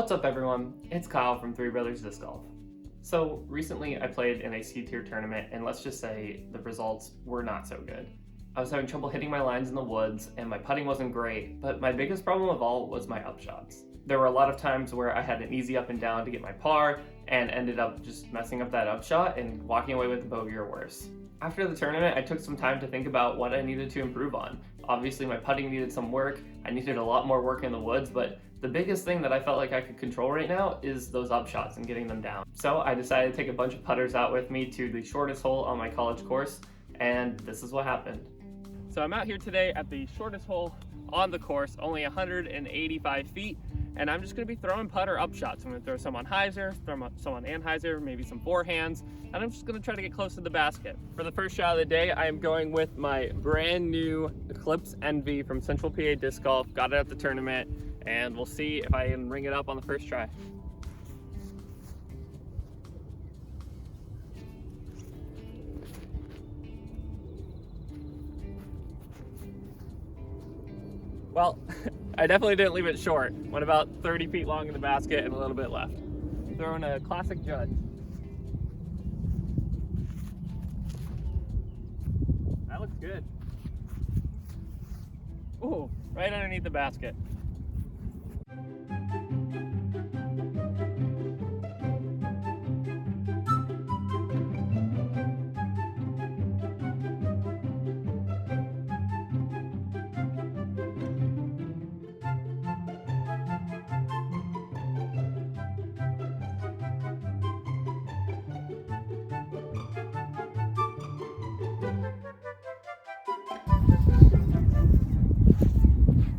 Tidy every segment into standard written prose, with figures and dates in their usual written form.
What's up everyone, it's Kyle from Three Brothers Disc Golf. So recently I played in a C-tier tournament and let's just say the results were not so good. I was having trouble hitting my lines in the woods and my putting wasn't great, but my biggest problem of all was my upshots. There were a lot of times where I had an easy up and down to get my par and ended up just messing up that upshot and walking away with a bogey or worse. After the tournament, I took some time to think about what I needed to improve on. Obviously my putting needed some work, I needed a lot more work in the woods, but the biggest thing that I felt like I could control right now is those upshots and getting them down. So I decided to take a bunch of putters out with me to the shortest hole on my college course, and this is what happened. So I'm out here today at the shortest hole on the course, only 185 feet, and I'm just going to be throwing putter upshots. I'm going to throw some on hyzer, some on anhyzer, maybe some forehands, and I'm just going to try to get close to the basket. For the first shot of the day, I am going with my brand new Eclipse Envy from Central PA Disc Golf. Got it at the tournament, and we'll see if I can ring it up on the first try. Well, I definitely didn't leave it short. Went about 30 feet long in the basket and a little bit left. Throwing a classic Judge. That looks good. Ooh, right underneath the basket.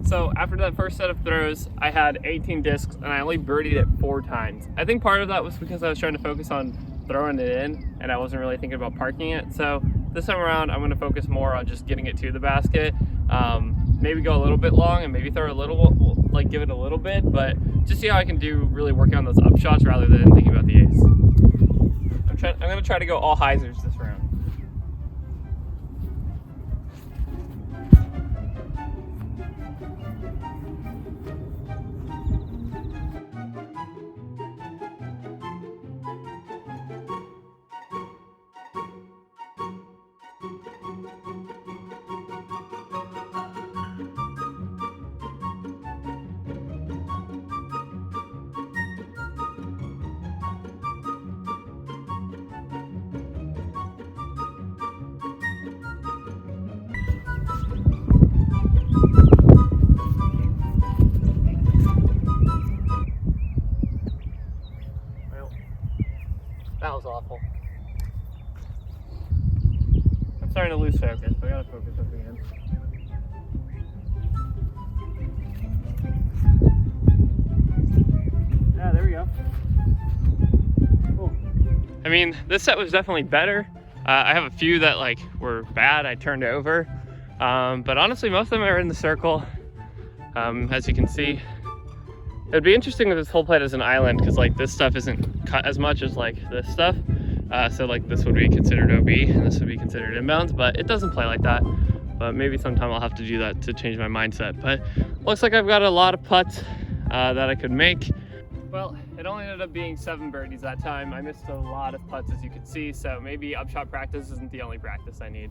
So after that first set of throws, I had 18 discs and I only birdied it 4 times. I think part of that was because I was trying to focus on throwing it in and I wasn't really thinking about parking it. So this time around, I'm gonna focus more on just getting it to the basket. Maybe go a little bit long and maybe throw a little, like give it a little bit, but just see how I can do really working on those upshots rather than thinking about the ace. I'm gonna try to go all hyzers this round. That was awful. I'm starting to lose focus. I gotta focus up again. Yeah, there we go. Cool. I mean, this set was definitely better. I have a few that were bad. I turned over, but honestly, most of them are in the circle. As you can see. It'd be interesting if this hole played as an island because this stuff isn't cut as much as this stuff. So this would be considered OB and this would be considered inbounds, but it doesn't play like that. But maybe sometime I'll have to do that to change my mindset. But looks like I've got a lot of putts that I could make. Well, it only ended up being 7 birdies that time. I missed a lot of putts as you can see, so maybe upshot practice isn't the only practice I need.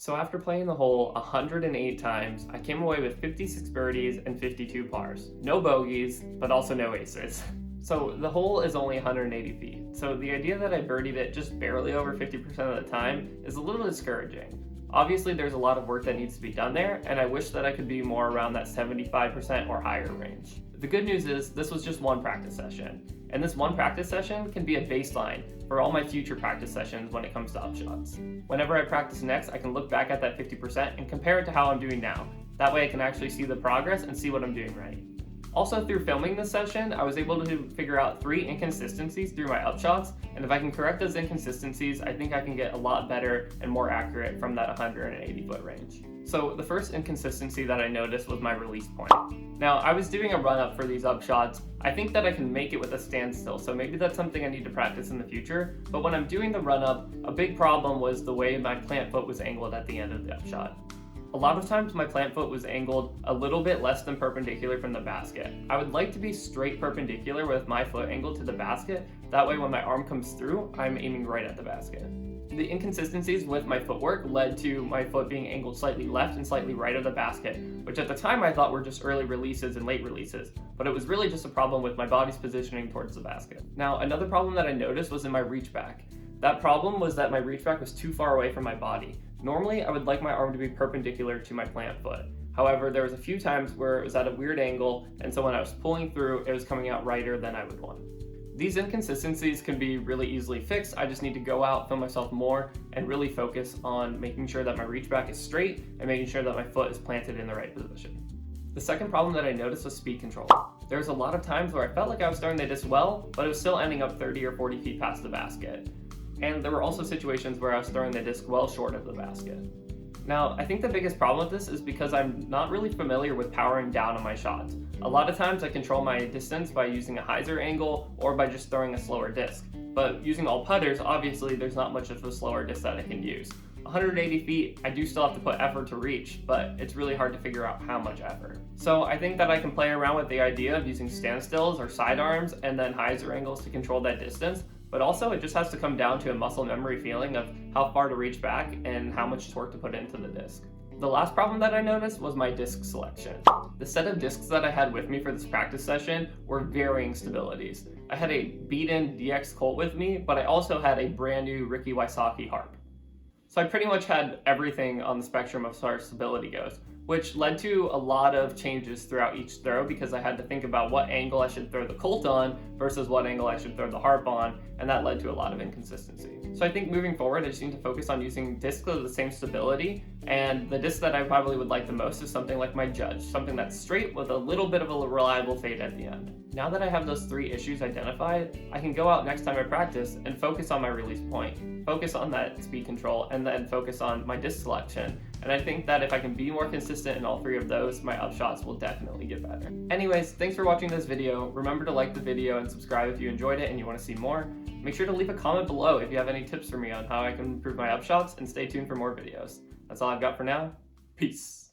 So after playing the hole 108 times, I came away with 56 birdies and 52 pars. No bogeys, but also no aces. So the hole is only 180 feet. So the idea that I birdied it just barely over 50% of the time is a little discouraging. Obviously there's a lot of work that needs to be done there, and I wish that I could be more around that 75% or higher range. The good news is this was just one practice session, and this one practice session can be a baseline for all my future practice sessions when it comes to upshots. Whenever I practice next, I can look back at that 50% and compare it to how I'm doing now. That way I can actually see the progress and see what I'm doing right. Also, through filming this session, I was able to figure out 3 inconsistencies through my upshots, and if I can correct those inconsistencies, I think I can get a lot better and more accurate from that 180 foot range. So the first inconsistency that I noticed was my release point. Now, I was doing a run-up for these upshots. I think that I can make it with a standstill, so maybe that's something I need to practice in the future, but when I'm doing the run-up, a big problem was the way my plant foot was angled at the end of the upshot. A lot of times my plant foot was angled a little bit less than perpendicular from the basket. I would like to be straight perpendicular with my foot angled to the basket. That way when my arm comes through, I'm aiming right at the basket. The inconsistencies with my footwork led to my foot being angled slightly left and slightly right of the basket, which at the time I thought were just early releases and late releases, but it was really just a problem with my body's positioning towards the basket. Now, another problem that I noticed was in my reach back. That problem was that my reach back was too far away from my body. Normally, I would like my arm to be perpendicular to my plant foot. However, there was a few times where it was at a weird angle, and so when I was pulling through, it was coming out righter than I would want. These inconsistencies can be really easily fixed. I just need to go out, film myself more, and really focus on making sure that my reach back is straight and making sure that my foot is planted in the right position. The second problem that I noticed was speed control. There was a lot of times where I felt like I was throwing the disc well, but it was still ending up 30 or 40 feet past the basket. And there were also situations where I was throwing the disc well short of the basket. Now, I think the biggest problem with this is because I'm not really familiar with powering down on my shots. A lot of times I control my distance by using a hyzer angle or by just throwing a slower disc. But using all putters, obviously there's not much of a slower disc that I can use. 180 feet, I do still have to put effort to reach, but it's really hard to figure out how much effort. So I think that I can play around with the idea of using standstills or sidearms and then hyzer angles to control that distance. But also it just has to come down to a muscle memory feeling of how far to reach back and how much torque to put into the disc. The last problem that I noticed was my disc selection. The set of discs that I had with me for this practice session were varying stabilities. I had a beat-in DX Colt with me, but I also had a brand new Ricky Wysocki harp. So I pretty much had everything on the spectrum as far as stability goes, which led to a lot of changes throughout each throw because I had to think about what angle I should throw the Colt on versus what angle I should throw the harp on, and that led to a lot of inconsistency. So I think moving forward, I just need to focus on using discs of the same stability, and the disc that I probably would like the most is something like my Judge, something that's straight with a little bit of a reliable fade at the end. Now that I have those 3 issues identified, I can go out next time I practice and focus on my release point, focus on that speed control, and then focus on my disc selection. And I think that if I can be more consistent in all 3 of those, my upshots will definitely get better. Anyways, thanks for watching this video. Remember to like the video and subscribe if you enjoyed it and you want to see more. Make sure to leave a comment below if you have any tips for me on how I can improve my upshots, and stay tuned for more videos. That's all I've got for now. Peace.